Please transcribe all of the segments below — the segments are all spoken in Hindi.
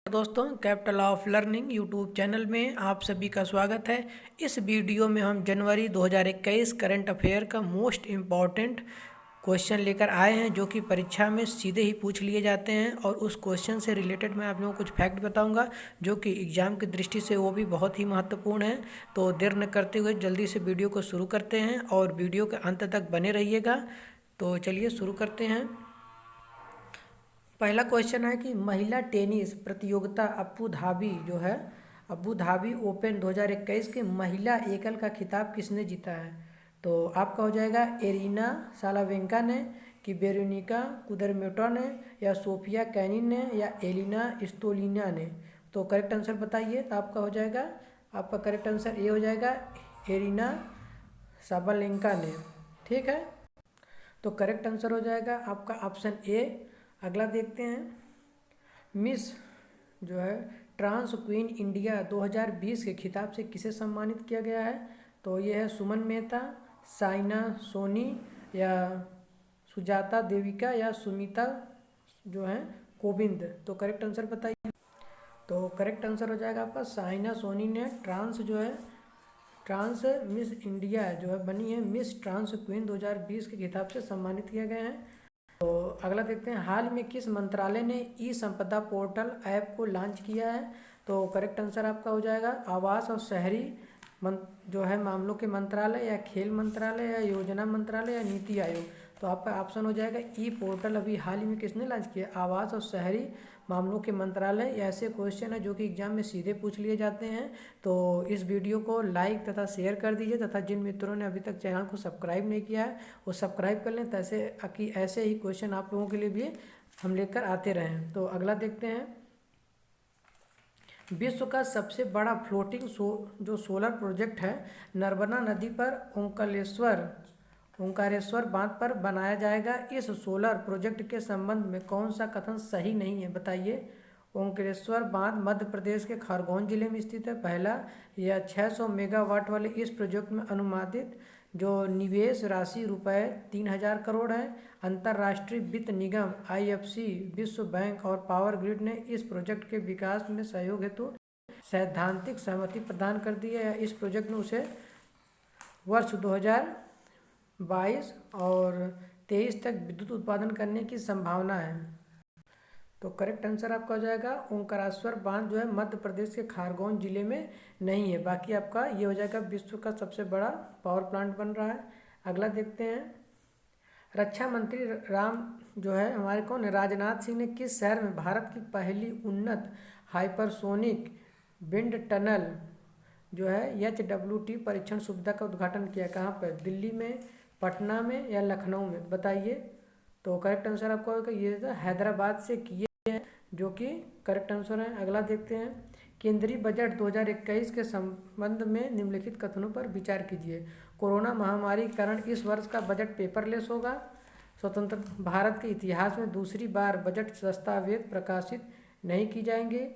दोस्तों, capital of learning YouTube channel में आप सभी का स्वागत है। इस वीडियो में हम जनवरी 2021 करंट अफेयर का मोस्ट इम्पॉर्टेंट क्वेश्चन लेकर आए हैं, जो कि परीक्षा में सीधे ही पूछ लिए जाते हैं। और उस क्वेश्चन से रिलेटेड मैं आप लोगों को कुछ फैक्ट बताऊंगा, जो कि एग्ज़ाम की दृष्टि से वो भी बहुत ही महत्वपूर्ण है। तो देर न करते हुए जल्दी से वीडियो को शुरू करते हैं और वीडियो के अंत तक बने रहिएगा। तो चलिए शुरू करते हैं। पहला क्वेश्चन है कि महिला टेनिस प्रतियोगिता अबू धाबी ओपन 2021 के महिला एकल का खिताब किसने जीता है? तो आपका हो जाएगा एरिना सालावेंका ने, कि वेरोनिका कुदरमेटो ने, या सोफिया कैनिन ने, या एलिना स्टोलिना ने। तो करेक्ट आंसर बताइए। तो आपका करेक्ट आंसर ये हो जाएगा एरिना साबालेंका ने। ठीक है, तो करेक्ट आंसर हो जाएगा आपका ऑप्शन ए। अगला देखते हैं। मिस जो है ट्रांस क्वीन इंडिया 2020 के खिताब से किसे सम्मानित किया गया है? तो ये है सुमन मेहता, साइना सोनी, या सुजाता देविका, या सुमिता जो है कोविंद। तो करेक्ट आंसर बताइए। तो करेक्ट आंसर हो जाएगा आपका साइना सोनी ने ट्रांस मिस इंडिया जो है बनी है मिस ट्रांस क्वीन 2020 के खिताब से सम्मानित किए गए हैं। तो अगला देखते हैं। हाल में किस मंत्रालय ने ई संपदा पोर्टल ऐप को लॉन्च किया है? तो करेक्ट आंसर आपका हो जाएगा आवास और शहरी जो है मामलों के मंत्रालय, या खेल मंत्रालय, या योजना मंत्रालय, या नीति आयोग। तो आपका ऑप्शन हो जाएगा ई पोर्टल। अभी हाल ही में किसने लॉन्च किया? आवास और शहरी मामलों के मंत्रालय। ऐसे क्वेश्चन है जो कि एग्जाम में सीधे पूछ लिए जाते हैं। तो इस वीडियो को लाइक तथा शेयर कर दीजिए, तथा जिन मित्रों ने अभी तक चैनल को सब्सक्राइब नहीं किया है वो सब्सक्राइब कर लें, ताकि ऐसे ही क्वेश्चन आप लोगों के लिए भी हम लेकर आते रहें। तो अगला देखते हैं। विश्व का सबसे बड़ा फ्लोटिंग जो सोलर प्रोजेक्ट है नर्मदा नदी पर ओंकारेश्वर बांध पर बनाया जाएगा। इस सोलर प्रोजेक्ट के संबंध में कौन सा कथन सही नहीं है? बताइए। ओंकारेश्वर बांध मध्य प्रदेश के खरगोन जिले में स्थित है, पहला। या 600 मेगावाट वाले इस प्रोजेक्ट में अनुमानित जो निवेश राशि रुपए 3000 करोड़ है। अंतर्राष्ट्रीय वित्त निगम IFC, विश्व बैंक और पावर ग्रिड ने इस प्रोजेक्ट के विकास में सहयोग हेतु सैद्धांतिक सहमति प्रदान कर दी है। इस प्रोजेक्ट में उसे वर्ष 2022 और 23 तक विद्युत उत्पादन करने की संभावना है। तो करेक्ट आंसर आपका हो जाएगा ओंकारेश्वर बांध जो है मध्य प्रदेश के खरगोन जिले में नहीं है। बाकी आपका ये हो जाएगा विश्व का सबसे बड़ा पावर प्लांट बन रहा है। अगला देखते हैं। रक्षा मंत्री जो है हमारे कौन है? राजनाथ सिंह ने किस शहर में भारत की पहली उन्नत हाइपरसोनिक विंड टनल जो है HWT परीक्षण सुविधा का उद्घाटन किया? कहाँ पर? दिल्ली में, पटना में, या लखनऊ में? बताइए। तो करेक्ट आंसर आपका होगा ये हैदराबाद से किए हैं, जो कि करेक्ट आंसर है। अगला देखते हैं। केंद्रीय बजट 2021 के संबंध में निम्नलिखित कथनों पर विचार कीजिए। कोरोना महामारी के कारण इस वर्ष का बजट पेपरलेस होगा। स्वतंत्र भारत के इतिहास में दूसरी बार बजट दस्तावेज प्रकाशित नहीं की जाएंगे।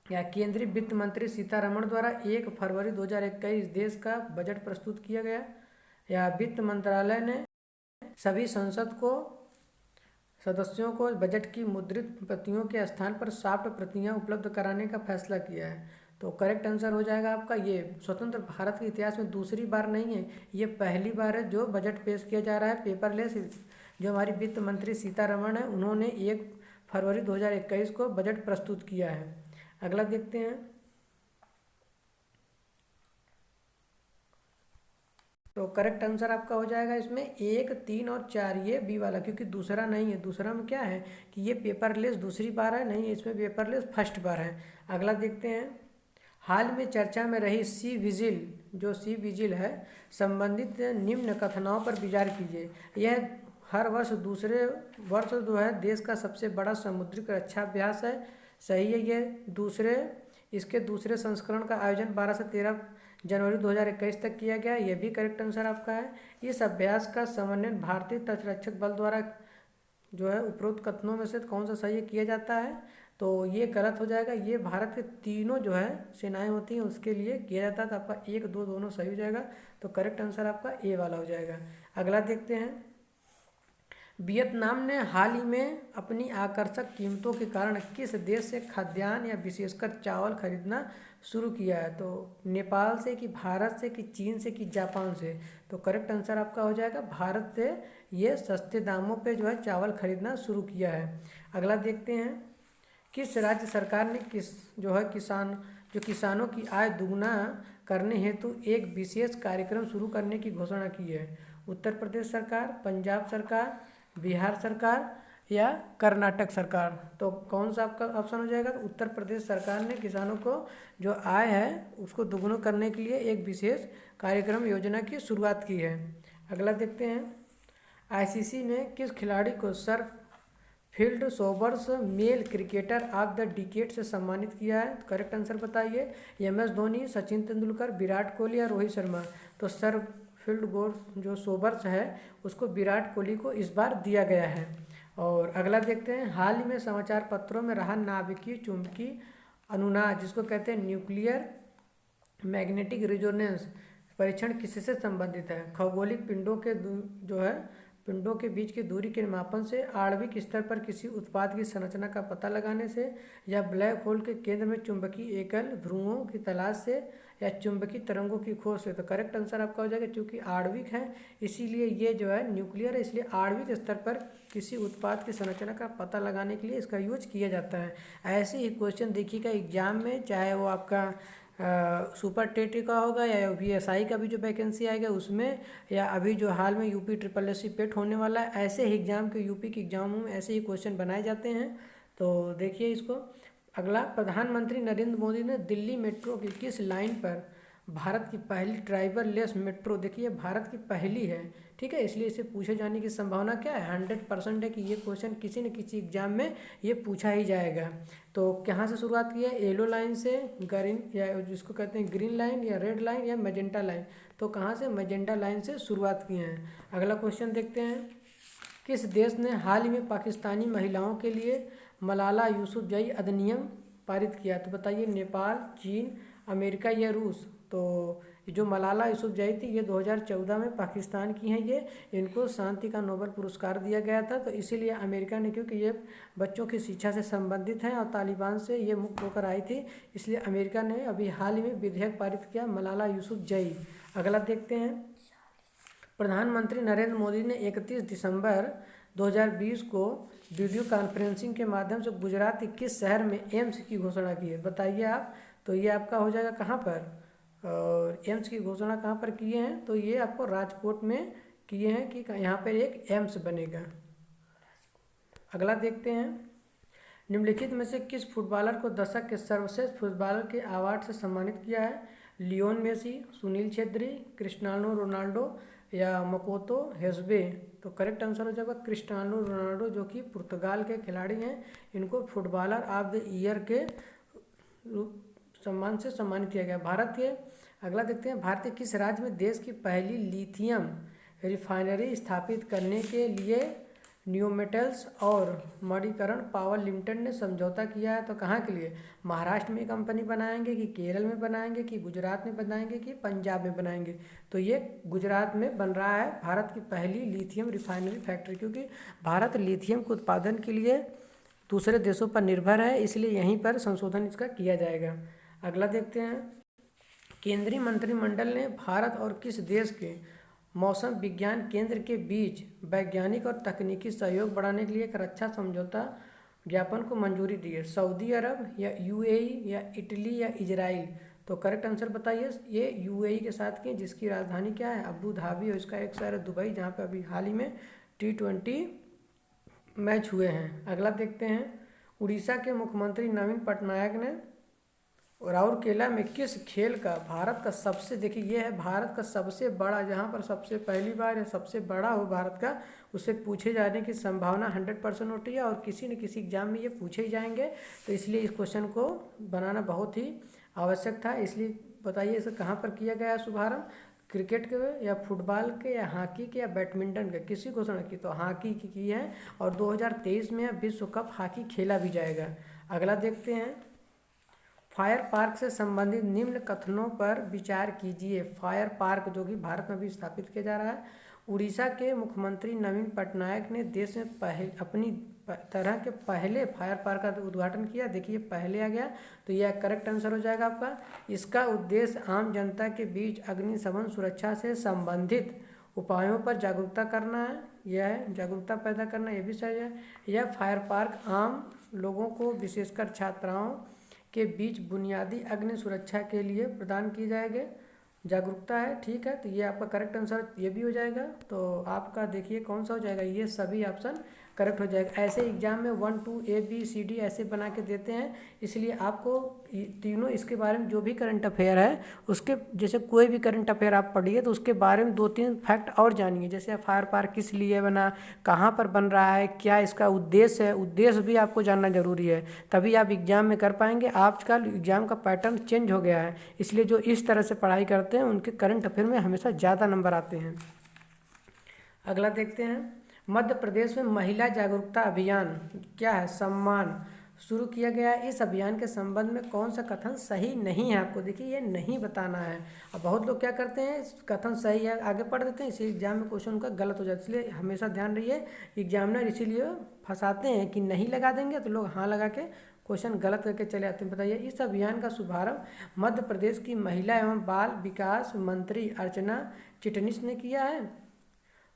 या केंद्रीय वित्त मंत्री सीतारमण द्वारा 1 फरवरी 2021 देश का बजट प्रस्तुत किया गया। या वित्त मंत्रालय ने सभी सदस्यों को बजट की मुद्रित प्रतियों के स्थान पर सॉफ्ट प्रतियां उपलब्ध कराने का फैसला किया है। तो करेक्ट आंसर हो जाएगा आपका ये स्वतंत्र भारत के इतिहास में दूसरी बार नहीं है, ये पहली बार है जो बजट पेश किया जा रहा है पेपरलेस। जो हमारी वित्त मंत्री सीतारमण है उन्होंने 1 फरवरी 2021 को बजट प्रस्तुत किया है। अगला देखते हैं। तो करेक्ट आंसर आपका हो जाएगा इसमें 1, 3 और 4, ये बी वाला, क्योंकि दूसरा नहीं है। दूसरा में क्या है कि ये पेपरलेस दूसरी बार है, नहीं इसमें पेपरलेस फर्स्ट बार है। अगला देखते हैं। हाल में चर्चा में रही सी विजिल है संबंधित निम्न कथनों पर विचार कीजिए। यह हर वर्ष दूसरे वर्ष जो है देश का सबसे बड़ा समुद्री रक्षा अभ्यास है। सही है। ये इसके दूसरे संस्करण का आयोजन 12 से 13 जनवरी 2021 तक किया गया। यह भी करेक्ट आंसर आपका है। इस अभ्यास का समन्वय भारतीय तटरक्षक बल द्वारा जो है उपरोक्त कथनों में से कौन सा सही किया जाता है? तो ये गलत हो जाएगा। ये भारत के तीनों जो है सेनाएं होती हैं उसके लिए किया जाता है। तो आपका 1, 2 दोनों सही हो जाएगा। तो करेक्ट आंसर आपका ए वाला हो जाएगा। अगला देखते हैं। वियतनाम ने हाल ही में अपनी आकर्षक कीमतों के कारण किस देश से खाद्यान्न या विशेषकर चावल खरीदना शुरू किया है? तो नेपाल से, कि भारत से, कि चीन से, कि जापान से? तो करेक्ट आंसर आपका हो जाएगा भारत से। ये सस्ते दामों पे जो है चावल खरीदना शुरू किया है। अगला देखते हैं, किस राज्य सरकार ने किसानों की आय दुगना करने हेतु एक विशेष कार्यक्रम शुरू करने की घोषणा की है? उत्तर प्रदेश सरकार, पंजाब सरकार, बिहार सरकार या कर्नाटक सरकार? तो कौन सा आपका ऑप्शन हो जाएगा? तो उत्तर प्रदेश सरकार ने किसानों को जो आय है उसको दोगुना करने के लिए एक विशेष कार्यक्रम योजना की शुरुआत की है। अगला देखते हैं, आईसीसी ने किस खिलाड़ी को sir field Sobers male cricketer of the decade से सम्मानित किया है? तो करेक्ट आंसर बताइए। MS धोनी, सचिन तेंदुलकर, विराट कोहली या रोहित शर्मा? तो सर फील्ड गोल्ड जो सोबर्स है उसको विराट कोहली को इस बार दिया गया है। और अगला देखते हैं, हाल ही में समाचार पत्रों में रहा नाभिकीय चुंबकीय अनुनाद जिसको कहते हैं न्यूक्लियर मैग्नेटिक रिजोनेंस परीक्षण किससे संबंधित है? खगोलिक पिंडों के बीच की दूरी के मापन से, आणविक स्तर पर किसी उत्पाद की संरचना का पता लगाने से, या ब्लैक होल के केंद्र में चुंबकीय एकल ध्रुवों की तलाश से, या चुंबकीय तरंगों की खोज से? तो करेक्ट आंसर आपका हो जाएगा, क्योंकि आणविक है इसीलिए ये जो है न्यूक्लियर है, इसलिए आणविक स्तर पर किसी उत्पाद की संरचना का पता लगाने के लिए इसका यूज किया जाता है। ऐसे ही क्वेश्चन देखिएगा एग्जाम में, चाहे वो आपका सुपर टेट का होगा या VSI का भी जो वैकेंसी आएगा उसमें, या अभी जो हाल में UP SSC पेट होने वाला है, ऐसे ही एग्जाम के UP के एग्जामों में ऐसे ही क्वेश्चन बनाए जाते हैं। तो देखिए इसको। अगला, प्रधानमंत्री नरेंद्र मोदी ने दिल्ली मेट्रो की किस लाइन पर भारत की पहली ड्राइवरलेस मेट्रो, देखिए भारत की पहली है, ठीक है, इसलिए इसे पूछे जाने की संभावना क्या है? 100% है कि ये क्वेश्चन किसी न किसी एग्जाम में ये पूछा ही जाएगा। तो कहाँ से शुरुआत की है? येलो लाइन से, ग्रीन या जिसको कहते हैं ग्रीन लाइन, या रेड लाइन, या मैजेंटा लाइन? तो कहाँ से? मैजेंटा लाइन से शुरुआत की है। अगला क्वेश्चन देखते हैं, किस देश ने हाल ही में पाकिस्तानी महिलाओं के लिए मलाला यूसुफजई अधिनियम पारित किया? तो बताइए, नेपाल, चीन, अमेरिका या रूस? तो जो मलाला यूसुफजई थी ये 2014 में पाकिस्तान की हैं, ये इनको शांति का नोबेल पुरस्कार दिया गया था। तो इसीलिए अमेरिका ने, क्योंकि ये बच्चों की शिक्षा से संबंधित हैं और तालिबान से ये मुक्त होकर आई थी, इसलिए अमेरिका ने अभी हाल ही में विधेयक पारित किया मलाला यूसुफजई। अगला देखते हैं, प्रधानमंत्री नरेंद्र मोदी ने 31 दिसंबर 2020 को वीडियो कॉन्फ्रेंसिंग के माध्यम से गुजरात के किस शहर में एम्स की घोषणा की है? बताइए आप। तो ये आपका हो जाएगा कहाँ पर? और एम्स की घोषणा कहाँ पर किए हैं? तो ये आपको राजकोट में किए हैं कि यहाँ पर एक एम्स बनेगा। अगला देखते हैं, निम्नलिखित में से किस फुटबॉलर को दशक के सर्वश्रेष्ठ फुटबॉलर के अवार्ड से सम्मानित किया है? Lionel Messi, Sunil Chhetri, Cristiano Ronaldo या मकोतो हेसबे? तो करेक्ट आंसर हो जाएगा क्रिस्टियानो रोनाल्डो, जो कि पुर्तगाल के खिलाड़ी हैं। इनको फुटबॉलर ऑफ द ईयर के सम्मान से सम्मानित किया गया। भारत के, अगला देखते हैं, भारत के किस राज्य में देश की पहली लिथियम रिफाइनरी स्थापित करने के लिए न्यूमेटल्स और मणिकरण पावर लिमिटेड ने समझौता किया है? तो कहाँ के लिए? महाराष्ट्र में कंपनी बनाएंगे, कि केरल में बनाएंगे, कि गुजरात में बनाएंगे, कि पंजाब में बनाएंगे? तो ये गुजरात में बन रहा है भारत की पहली लिथियम रिफाइनरी फैक्ट्री, क्योंकि भारत लिथियम के उत्पादन के लिए दूसरे देशों पर निर्भर है, इसलिए यहीं पर संशोधन इसका किया जाएगा। अगला देखते हैं, केंद्रीय मंत्रिमंडल ने भारत और किस देश के मौसम विज्ञान केंद्र के बीच वैज्ञानिक और तकनीकी सहयोग बढ़ाने के लिए एक रक्षा समझौता ज्ञापन को मंजूरी दी है? सऊदी अरब, या UAE, या इटली, या इजराइल? तो करेक्ट आंसर बताइए। ये UAE के साथ की, जिसकी राजधानी क्या है? अबू धाबी, और इसका एक शहर है दुबई, जहाँ पे अभी हाल ही में T20 मैच हुए हैं। अगला देखते हैं, उड़ीसा के मुख्यमंत्री नवीन पटनायक ने राउरकेला में किस खेल का भारत का सबसे, देखिए ये है भारत का सबसे बड़ा, जहाँ पर सबसे पहली बार या सबसे बड़ा हो भारत का, उससे पूछे जाने की संभावना 100% होती है, और किसी न किसी एग्जाम में ये पूछे ही जाएंगे। तो इसलिए इस क्वेश्चन को बनाना बहुत ही आवश्यक था। इसलिए बताइए इसे कहाँ पर किया गया शुभारंभ? क्रिकेट के, या फुटबॉल के, या हॉकी के, या बैडमिंटन के? किसी घोषणा की? तो हॉकी की है, और 2023 में विश्व कप हॉकी खेला भी जाएगा। अगला देखते हैं, फायर पार्क से संबंधित निम्न कथनों पर विचार कीजिए। फायर पार्क जो कि भारत में भी स्थापित किया जा रहा है, उड़ीसा के मुख्यमंत्री नवीन पटनायक ने देश में अपनी तरह के पहले फायर पार्क का उद्घाटन किया। देखिए पहले आ गया, तो यह करेक्ट आंसर हो जाएगा आपका। इसका उद्देश्य आम जनता के बीच अग्निशमन सुरक्षा से संबंधित उपायों पर जागरूकता करना है। यह जागरूकता पैदा करना, ये भी सही है। यह फायर पार्क आम लोगों को विशेषकर छात्राओं के बीच बुनियादी अग्नि सुरक्षा के लिए प्रदान किए जाएंगे। जागरूकता है, ठीक है, तो ये आपका करेक्ट आंसर ये भी हो जाएगा। तो आपका देखिए कौन सा हो जाएगा, ये सभी ऑप्शन करेक्ट हो जाएगा। ऐसे एग्जाम में 1 2 ABCD ऐसे बना के देते हैं, इसलिए आपको तीनों इसके बारे में जो भी करंट अफेयर है उसके, जैसे कोई भी करंट अफेयर आप पढ़िए तो उसके बारे में 2-3 फैक्ट और जानिए। जैसे फायर पार्क किस लिए बना, कहाँ पर बन रहा है, क्या इसका उद्देश्य है, उद्देश्य भी आपको जानना जरूरी है, तभी आप एग्जाम में कर पाएंगे। आजकल एग्जाम का पैटर्न चेंज हो गया है, इसलिए जो इस तरह से पढ़ाई करते हैं उनके करंट अफेयर में हमेशा ज़्यादा नंबर आते हैं। अगला देखते हैं, मध्य प्रदेश में महिला जागरूकता अभियान क्या है, सम्मान शुरू किया गया है। इस अभियान के संबंध में कौन सा कथन सही नहीं है, आपको देखिए ये नहीं बताना है। अब बहुत लोग क्या करते हैं, कथन सही है आगे पढ़ देते हैं, इसी एग्जाम में क्वेश्चन उनका गलत हो जाता है। इसलिए हमेशा ध्यान रहिए, एग्जामिनर इसीलिए फंसाते हैं कि नहीं लगा देंगे तो लोग हाँ लगा के क्वेश्चन गलत करके चले आते हैं। बताइए, इस अभियान का शुभारंभ मध्य प्रदेश की महिला एवं बाल विकास मंत्री अर्चना चिटनिस ने किया है।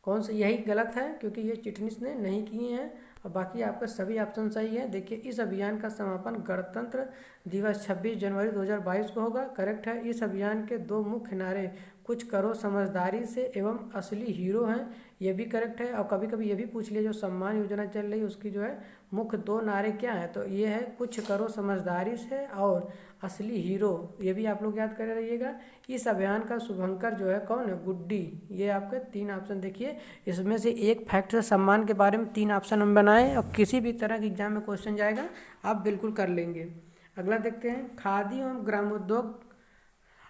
कौन सा, यही गलत है क्योंकि ये चिटनिस ने नहीं किए हैं, और बाकी आपका सभी ऑप्शन सही है। देखिए, इस अभियान का समापन गणतंत्र दिवस 26 जनवरी 2022 को होगा। करेक्ट है। इस अभियान के 2 मुख्य नारे कुछ करो समझदारी से एवं असली हीरो हैं, ये भी करेक्ट है। और कभी कभी ये भी पूछ लिया, जो सम्मान योजना चल रही है उसकी जो है मुख्य 2 नारे क्या है, तो ये है कुछ करो समझदारी से और असली हीरो, ये भी आप लोग याद कर रहिएगा। इस अभियान का शुभंकर जो है कौन है, गुड्डी। ये आपके 3 ऑप्शन देखिए, इसमें से एक फैक्ट से सम्मान के बारे में 3 ऑप्शन हम बनाए, और किसी भी तरह के एग्जाम में क्वेश्चन जाएगा आप बिल्कुल कर लेंगे। अगला देखते हैं, खादी एवं ग्रामोद्योग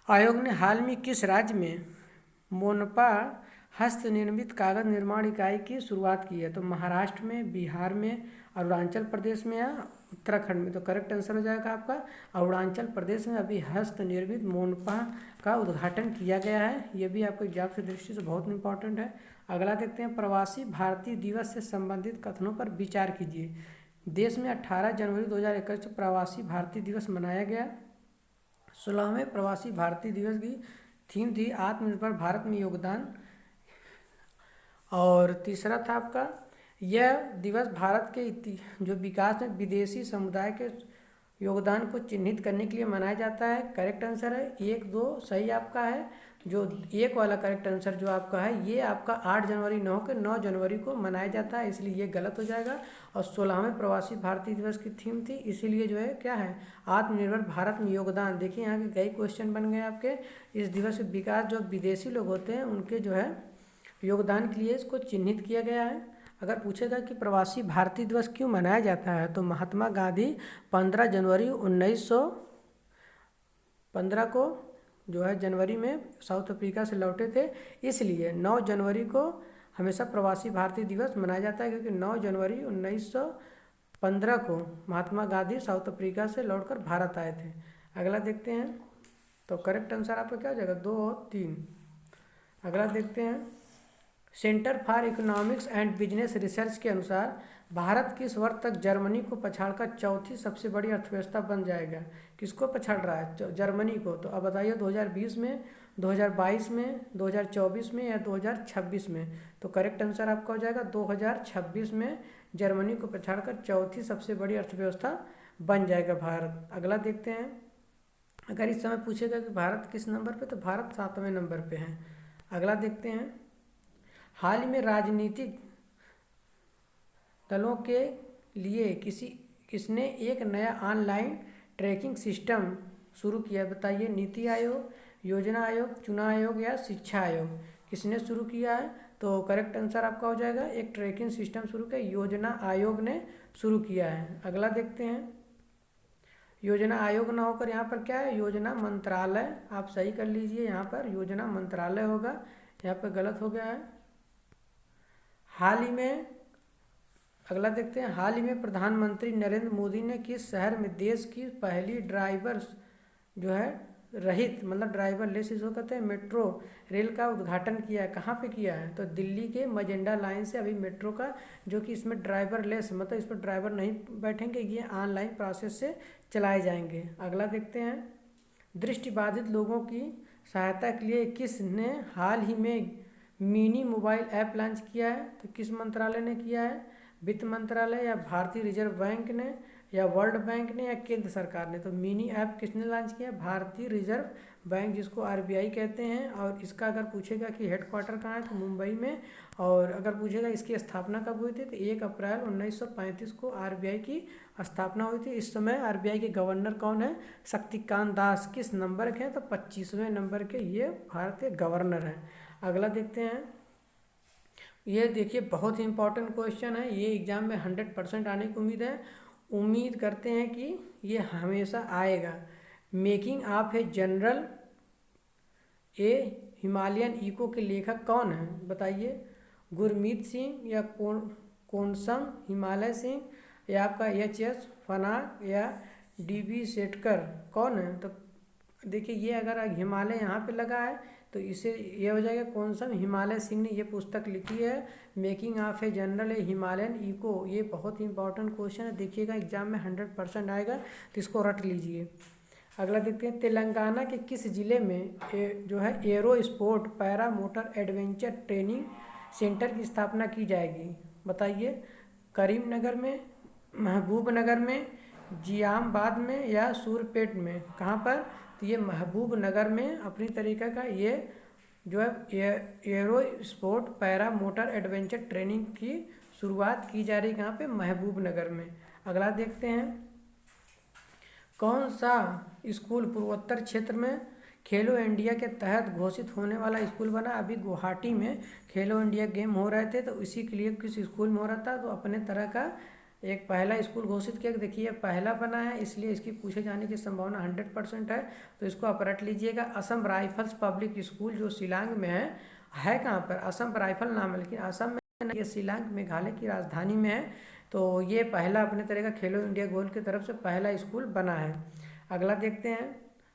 आयोग ने हाल में किस राज्य में मोनपा हस्त निर्मित कागज निर्माण इकाई की शुरुआत की है, तो महाराष्ट्र में, बिहार में, अरुणाचल प्रदेश में या उत्तराखंड में। तो करेक्ट आंसर हो जाएगा आपका अरुणाचल प्रदेश में अभी हस्त निर्मित मोनपा का उद्घाटन किया गया है। ये भी आपको एग्जाम की दृष्टि से बहुत इंपॉर्टेंट है। अगला देखते हैं, प्रवासी भारतीय दिवस से संबंधित कथनों पर विचार कीजिए। देश में 18 जनवरी 2021 को प्रवासी भारतीय दिवस मनाया गया। 16वें प्रवासी भारतीय दिवस की थीम थी आत्मनिर्भर भारत में योगदान, और तीसरा था आपका, यह दिवस भारत के जो विकास में विदेशी समुदाय के योगदान को चिन्हित करने के लिए मनाया जाता है। करेक्ट आंसर है 1 2 सही आपका है। जो 1 वाला करेक्ट आंसर जो आपका है, ये आपका 8 जनवरी 9 जनवरी को मनाया जाता है, इसलिए ये गलत हो जाएगा। और 16वें प्रवासी भारतीय दिवस की थीम थी, इसीलिए जो है क्या है, आत्मनिर्भर भारत में योगदान। देखिए यहाँ के कई क्वेश्चन बन गए आपके। इस दिवस के विकास जो विदेशी लोग होते हैं उनके जो है योगदान के लिए इसको चिन्हित किया गया है। अगर पूछेगा कि प्रवासी भारतीय दिवस क्यों मनाया जाता है, तो महात्मा गांधी 15 जनवरी 1915 को जो है जनवरी में साउथ अफ्रीका से लौटे थे, इसलिए 9 जनवरी को हमेशा प्रवासी भारतीय दिवस मनाया जाता है, क्योंकि 9 जनवरी 1915 को महात्मा गांधी साउथ अफ्रीका से लौटकर भारत आए थे। अगला देखते हैं, तो करेक्ट आंसर आपका क्या हो जाएगा, 2 और 3। अगला देखते हैं, centre for economics and business research के अनुसार भारत किस वर्ष तक जर्मनी को पछाड़कर चौथी सबसे बड़ी अर्थव्यवस्था बन जाएगा। किसको पछाड़ रहा है, जर्मनी को। तो अब बताइए 2020 में, 2022 में, 2024 में या 2026 में। तो करेक्ट आंसर आपका हो जाएगा 2026 में जर्मनी को पछाड़कर चौथी सबसे बड़ी अर्थव्यवस्था बन जाएगा भारत। अगला देखते हैं, अगर इस समय पूछेगा कि भारत किस नंबर पे, तो भारत 7वें नंबर पे है। अगला देखते हैं, हाल ही में राजनीतिक दलों के लिए किसने एक नया ऑनलाइन ट्रैकिंग सिस्टम शुरू किया, बताइए। नीति आयोग, योजना आयोग, चुनाव आयोग या शिक्षा आयोग, किसने शुरू किया है। तो करेक्ट आंसर आपका हो जाएगा, एक ट्रैकिंग सिस्टम शुरू किया योजना आयोग ने शुरू किया है। अगला देखते हैं, योजना आयोग ना होकर यहाँ पर क्या है, योजना मंत्रालय, आप सही कर लीजिए, यहाँ पर योजना मंत्रालय होगा, यहाँ पर गलत हो गया है। हाल ही में, अगला देखते हैं, हाल ही में प्रधानमंत्री नरेंद्र मोदी ने किस शहर में देश की पहली ड्राइवर्स जो है रहित मतलब ड्राइवर लेस इसको कहते हैं मेट्रो रेल का उद्घाटन किया है। कहाँ पे किया है? तो दिल्ली के मजेंडा लाइन से अभी मेट्रो का, जो कि इसमें ड्राइवर लेस मतलब इस पर ड्राइवर नहीं बैठेंगे, ये ऑनलाइन प्रोसेस से चलाए जाएंगे। अगला देखते हैं, दृष्टिबाधित लोगों की सहायता के लिए किसने हाल ही में मिनी मोबाइल ऐप लॉन्च किया है? तो किस मंत्रालय ने किया है? वित्त मंत्रालय या भारतीय रिजर्व बैंक ने या वर्ल्ड बैंक ने या केंद्र सरकार ने? तो मिनी ऐप किसने लॉन्च किया? भारतीय रिजर्व बैंक, जिसको आरबीआई कहते हैं। और इसका अगर पूछेगा कि हेडक्वार्टर कहाँ है, तो मुंबई में। और अगर पूछेगा इसकी स्थापना कब हुई थी, तो 1 अप्रैल 1935 को आरबीआई की स्थापना हुई थी। इस समय आरबीआई के गवर्नर कौन है? शक्तिकांत दास। किस नंबर के हैं? तो 25वें नंबर के ये भारत के गवर्नर हैं। अगला देखते हैं, ये देखिए बहुत ही इंपॉर्टेंट क्वेश्चन है, ये एग्जाम में 100% आने की उम्मीद करते हैं कि ये हमेशा आएगा। Making of a general a Himalayan echo के लेखक कौन है? बताइए। गुरमीत सिंह या कोनसम हिमालय सिंह या आपका एच.एस. फनाग या डी.बी. सेठकर, कौन है? तो देखिए ये अगर हिमालय यहाँ पे लगा है तो इसे ये हो जाएगा कौनसम हिमालय सिंह ने ये पुस्तक लिखी है, making of a general a Himalayan echo. ये बहुत ही इंपॉर्टेंट क्वेश्चन है, देखिएगा एग्जाम में 100% आएगा, तो इसको रट लीजिए। अगला देखते हैं, तेलंगाना के किस जिले में जो है arrow sport para motor adventure training centre की स्थापना की जाएगी? बताइए। करीमनगर में, महबूबनगर में, जियामाबाद में या सूरपेट में? कहाँ पर? तो ये महबूबनगर में अपनी तरीके का ये जो है arrow sport para motor adventure training की शुरुआत की जा रही है। कहाँ पे? महबूबनगर में। अगला देखते हैं, कौन सा स्कूल पूर्वोत्तर क्षेत्र में खेलो इंडिया के तहत घोषित होने वाला स्कूल बना? अभी गुवाहाटी में खेलो इंडिया गेम हो रहे थे, तो इसी के लिए किस स्कूल में हो रहा था, तो अपने तरह का एक पहला स्कूल घोषित किया। देखिए पहला बना है, इसलिए इसकी पूछे जाने की संभावना 100% है, तो इसको आप रट लीजिएगा। असम राइफल्स पब्लिक स्कूल जो शिलांग में है कहाँ पर? असम राइफल नाम है, लेकिन असम में नहीं, ये शिलांग मेघालय की राजधानी में है। तो ये पहला अपने तरह का खेलो इंडिया गोल की तरफ से पहला स्कूल बना है। अगला देखते हैं,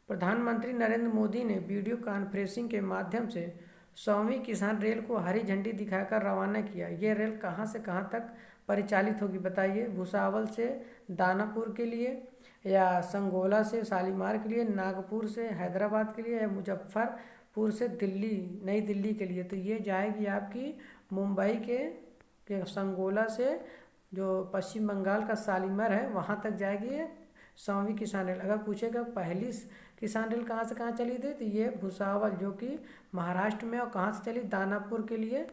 प्रधानमंत्री नरेंद्र मोदी ने वीडियो कॉन्फ्रेंसिंग के माध्यम से 100वीं किसान रेल को हरी झंडी दिखाकर रवाना किया। ये रेल कहाँ से कहाँ तक परिचालित होगी? बताइए। भुसावल से दानापुर के लिए या संगोला से शालीमार के लिए, नागपुर से हैदराबाद के लिए या मुजफ्फरपुर से दिल्ली नई दिल्ली के लिए? तो ये जाएगी आपकी मुंबई के संगोला से, जो पश्चिम बंगाल का शालीमार है वहाँ तक जाएगी ये 100वीं किसान रेल। अगर पूछेगा पहली किसान रेल कहाँ से कहाँ चली थी, तो ये भुसावल जो कि महाराष्ट्र में, और कहाँ से चली? दानापुर के लिए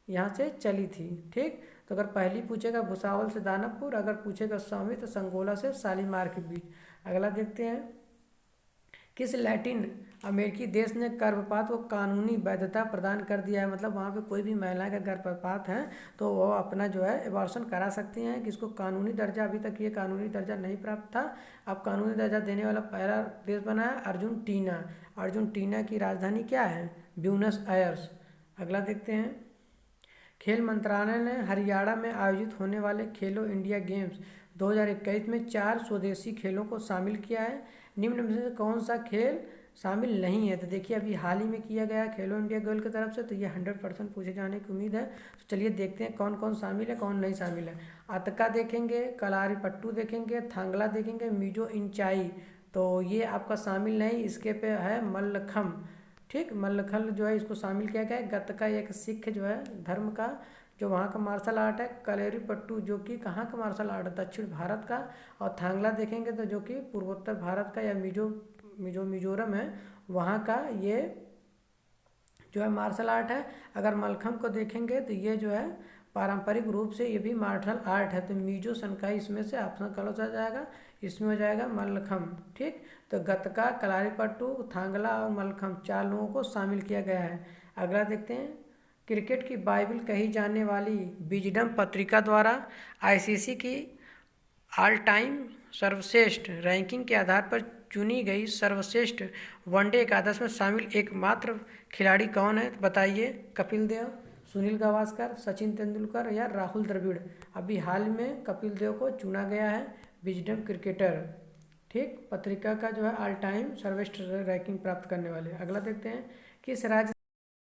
यहाँ से चली थी। ठीक, तो अगर पहली पूछेगा भुसावल से दानापुर, अगर पूछेगा 100वीं तो संगोला से शालीमार के बीच। अगला देखते हैं, किस लैटिन अमेरिकी देश ने गर्भपात को कानूनी वैधता प्रदान कर दिया है? मतलब वहाँ पे कोई भी महिला का गर्भपात है तो वो अपना जो है एबॉर्शन करा सकती हैं, किसको कानूनी दर्जा, अभी तक ये कानूनी दर्जा नहीं प्राप्त था, अब कानूनी दर्जा देने वाला पहला देश बना है अर्जेंटीना। अर्जेंटीना की राजधानी क्या है? Buenos Aires. अगला देखते हैं, खेल मंत्रालय ने हरियाणा में आयोजित होने वाले खेलो इंडिया गेम्स 2021 में 4 स्वदेशी खेलों को शामिल किया है। निम्न में से कौन सा खेल शामिल नहीं है? तो देखिए अभी हाल ही में किया गया खेलो इंडिया गर्ल की तरफ से, तो ये 100% पूछे जाने की उम्मीद है। तो चलिए देखते हैं कौन कौन शामिल है कौन नहीं शामिल है। अतका देखेंगे, कलारी पट्टू देखेंगे, थांगला देखेंगे, मिजो इंचाई, तो ये आपका शामिल नहीं। इसके पे है मल्लखम। ठीक, मल्लखल जो है इसको शामिल किया गया है। गतका एक सिख जो है धर्म का जो वहाँ का मार्शल आर्ट है। कलेरी पट्टू जो कि कहाँ का मार्शल आर्ट है? दक्षिण भारत का। और थांगला देखेंगे तो जो कि पूर्वोत्तर भारत का या मिजोरम है वहाँ का ये जो है मार्शल आर्ट है। अगर मलखम को देखेंगे तो ये जो है पारंपरिक रूप से ये भी मार्शल आर्ट है। तो मिजो सनकाई इसमें से ऑप्शन गलत हो जाएगा, इसमें हो जाएगा मल्लखम। ठीक, तो गतका, कलारीपट्टू, थांगला और मल्लखम 4 लोगों को शामिल किया गया है। अगला देखते हैं, क्रिकेट की बाइबल कही जाने वाली विजडम पत्रिका द्वारा आईसीसी की ऑल टाइम सर्वश्रेष्ठ रैंकिंग के आधार पर चुनी गई सर्वश्रेष्ठ वनडे एकादश में शामिल एकमात्र खिलाड़ी कौन है? बताइए। कपिल देव, सुनील गावस्कर, सचिन तेंदुलकर या राहुल द्रविड़? अभी हाल में कपिल देव को चुना गया है विजडम क्रिकेटर। ठीक, पत्रिका का जो है ऑल टाइम सर्वेस्ट रैंकिंग प्राप्त करने वाले। अगला देखते हैं, किस राज्य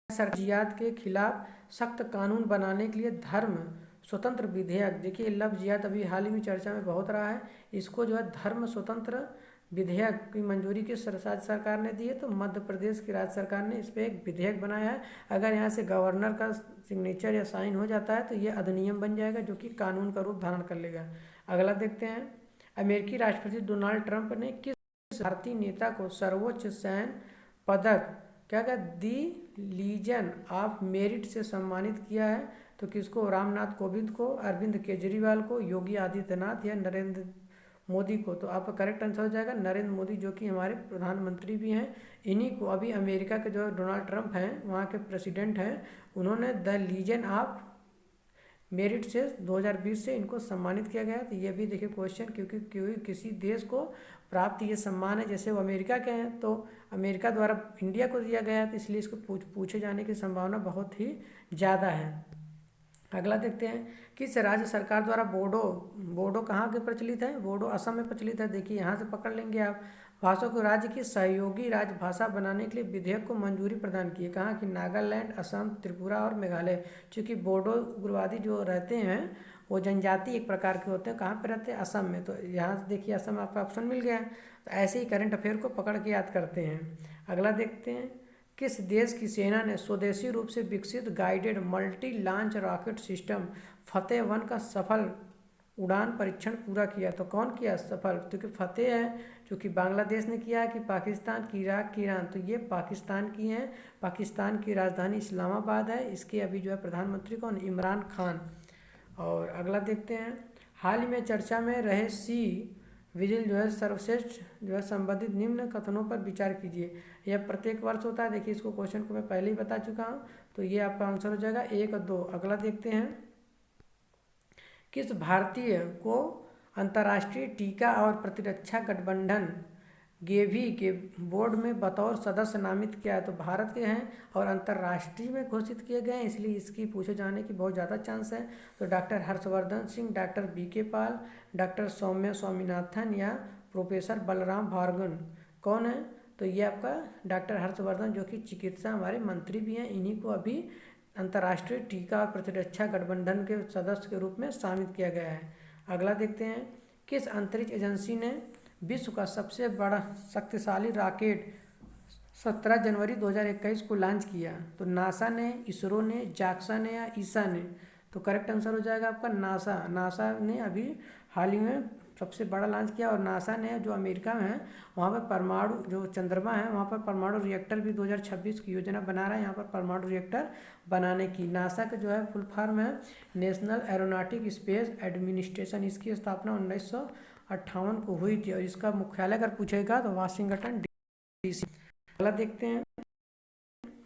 सरकार जिहाद के खिलाफ सख्त कानून बनाने के लिए धर्म स्वतंत्र विधेयक, देखिए लफ्ज़ जिहाद अभी हाल ही में चर्चा में बहुत रहा है, इसको जो है धर्म स्वतंत्र विधेयक की मंजूरी किस राज्य सरकार ने दी है, तो मध्य प्रदेश की राज्य सरकार ने इस पर एक विधेयक बनाया है। अगर यहाँ से गवर्नर का सिग्नेचर या साइन हो जाता है तो ये अधिनियम बन जाएगा, जो कि कानून का रूप धारण कर लेगा। अगला देखते हैं, अमेरिकी राष्ट्रपति डोनाल्ड ट्रंप ने किस भारतीय नेता को सर्वोच्च सैन्य पदक क्या क्या दी लीजन ऑफ मेरिट से सम्मानित किया है, तो किसको, रामनाथ कोविंद को, अरविंद केजरीवाल को, योगी आदित्यनाथ या नरेंद्र मोदी को। तो आपका करेक्ट आंसर हो जाएगा नरेंद्र मोदी, जो कि हमारे प्रधानमंत्री भी हैं। इन्हीं को अभी अमेरिका के जो डोनाल्ड ट्रंप हैं, वहाँ के प्रेसिडेंट हैं, उन्होंने द लीजन ऑफ मेरिट से 2020 से इनको सम्मानित किया गया। तो ये भी देखिए क्वेश्चन, क्योंकि किसी देश को प्राप्त ये सम्मान है, जैसे वो अमेरिका के हैं तो अमेरिका द्वारा इंडिया को दिया गया है, तो इसलिए इसको पूछे जाने की संभावना बहुत ही ज़्यादा है। अगला देखते हैं, किस राज्य सरकार द्वारा बोडो कहाँ के प्रचलित है, बोडो असम में प्रचलित है। देखिए यहाँ से पकड़ लेंगे आप, भाषा को राज्य की सहयोगी राजभाषा बनाने के लिए विधेयक को मंजूरी प्रदान की है। कहाँ की, नागालैंड, असम, त्रिपुरा और मेघालय। चूँकि बोडो उग्रवादी जो रहते हैं वो जनजाति एक प्रकार के होते हैं, कहाँ पे रहते हैं, असम में। तो यहाँ से देखिए असम आपका ऑप्शन मिल गया। तो ऐसे ही करंट अफेयर को पकड़ के याद करते हैं। अगला देखते हैं, किस देश की सेना ने स्वदेशी रूप से विकसित guided multi launch rocket system Fateh का सफल उड़ान परीक्षण पूरा किया। तो कौन किया सफल, क्योंकि फतेह है जो कि बांग्लादेश ने किया है, कि पाकिस्तान की, इराक की, ईरान। तो ये पाकिस्तान की हैं, पाकिस्तान की राजधानी इस्लामाबाद है। इसके अभी जो है प्रधानमंत्री कौन, इमरान खान। और अगला देखते हैं, हाल ही में चर्चा में रहे सी विजिल जो है सर्वश्रेष्ठ जो है संबंधित निम्न कथनों पर विचार कीजिए। यह प्रत्येक वर्ष होता है। देखिए इसको क्वेश्चन को मैं पहले ही बता चुका हूँ, तो ये आपका आंसर हो जाएगा 1 और 2। अगला देखते हैं, किस भारतीय को अंतर्राष्ट्रीय टीका और प्रतिरक्षा गठबंधन गेवी के बोर्ड में बतौर सदस्य नामित किया है। तो भारत के हैं और अंतर्राष्ट्रीय में घोषित किए गए हैं, इसलिए इसकी पूछे जाने की बहुत ज़्यादा चांस है। तो doctor Harshvardhan Singh, doctor BK Pal, doctor Soumya Swaminathan या प्रोफेसर बलराम भार्गव कौन है, तो ये आपका डॉक्टर हर्षवर्धन, जो कि चिकित्सा हमारे मंत्री भी हैं। इन्हीं को अभी अंतर्राष्ट्रीय टीका और प्रतिरक्षा गठबंधन के सदस्य के रूप में शामिल किया गया है। अगला देखते हैं, किस अंतरिक्ष एजेंसी ने विश्व का सबसे बड़ा शक्तिशाली रॉकेट 17 जनवरी 2021 को लॉन्च किया। तो नासा ने, इसरो ने, जाक्सा ने या ईसा ने। तो करेक्ट आंसर हो जाएगा आपका नासा। नासा ने अभी हाल ही में सबसे बड़ा लॉन्च किया। और नासा ने जो अमेरिका में है वहाँ पर परमाणु जो चंद्रमा है वहाँ पर परमाणु रिएक्टर भी 2026 की योजना बना रहा है, यहाँ पर परमाणु रिएक्टर बनाने की। नासा का जो है फुल फॉर्म है नेशनल एरोनॉटिक स्पेस एडमिनिस्ट्रेशन। इसकी स्थापना 1958 को हुई थी और इसका मुख्यालय अगर पूछेगा तो वाशिंगटन DC। अगला देखते हैं,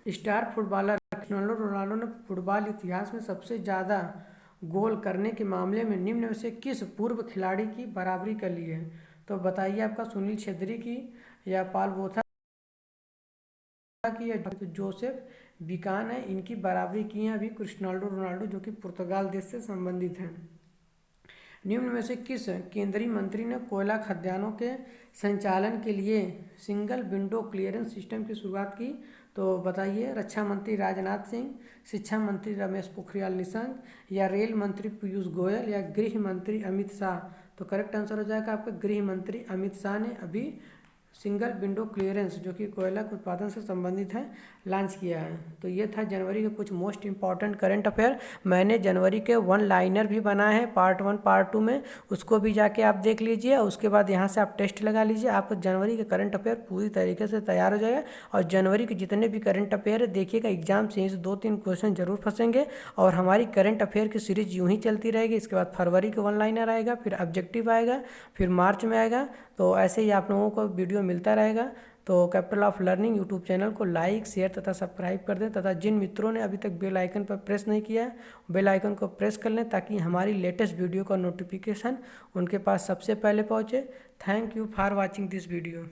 स्टार फुटबॉलर क्रिस्टियानो रोनाल्डो ने फुटबॉल इतिहास में सबसे ज़्यादा गोल करने के मामले में निम्न में से किस पूर्व खिलाड़ी की बराबरी कर ली है। तो बताइए आपका सुनील छेत्री की या पाल बोथा की या जोसेफ बिकान है, इनकी बराबरी की है अभी क्रिस्टियानो रोनाल्डो, जो कि पुर्तगाल देश से संबंधित हैं। निम्न में से किस केंद्रीय मंत्री ने कोयला खदानों के संचालन के लिए सिंगल विंडो क्लियरेंस सिस्टम की शुरुआत की। तो बताइए, रक्षा मंत्री राजनाथ सिंह, शिक्षा मंत्री रमेश पोखरियाल निशंक या रेल मंत्री पीयूष गोयल या गृह मंत्री अमित शाह। तो करेक्ट आंसर हो जाएगा आपका गृह मंत्री अमित शाह ने अभी सिंगल विंडो क्लियरेंस जो कि कोयला के उत्पादन से संबंधित है लॉन्च किया है। तो ये था जनवरी के कुछ मोस्ट इंपॉर्टेंट करंट अफेयर। मैंने जनवरी के 1 लाइनर भी बनाए हैं पार्ट 1 पार्ट 2 में, उसको भी जाके आप देख लीजिए और उसके बाद यहाँ से आप टेस्ट लगा लीजिए। आप जनवरी के करंट अफेयर पूरी तरीके से तैयार हो जाएगा। और जनवरी के जितने भी करंट अफेयर है देखिएगा, एग्जाम से 2-3 क्वेश्चन जरूर फंसेंगे। और हमारी करंट अफेयर की सीरीज यूँ ही चलती रहेगी। इसके बाद फरवरी के 1 लाइनर आएगा, फिर ऑब्जेक्टिव आएगा, फिर मार्च में आएगा। तो ऐसे ही आप लोगों को वीडियो मिलता रहेगा। तो capital of learning YouTube channel को लाइक, शेयर तथा सब्सक्राइब कर दें, तथा जिन मित्रों ने अभी तक बेल आइकन पर प्रेस नहीं किया है बेल आइकन को प्रेस कर लें, ताकि हमारी लेटेस्ट वीडियो का नोटिफिकेशन उनके पास सबसे पहले पहुंचे। Thank you for watching this video.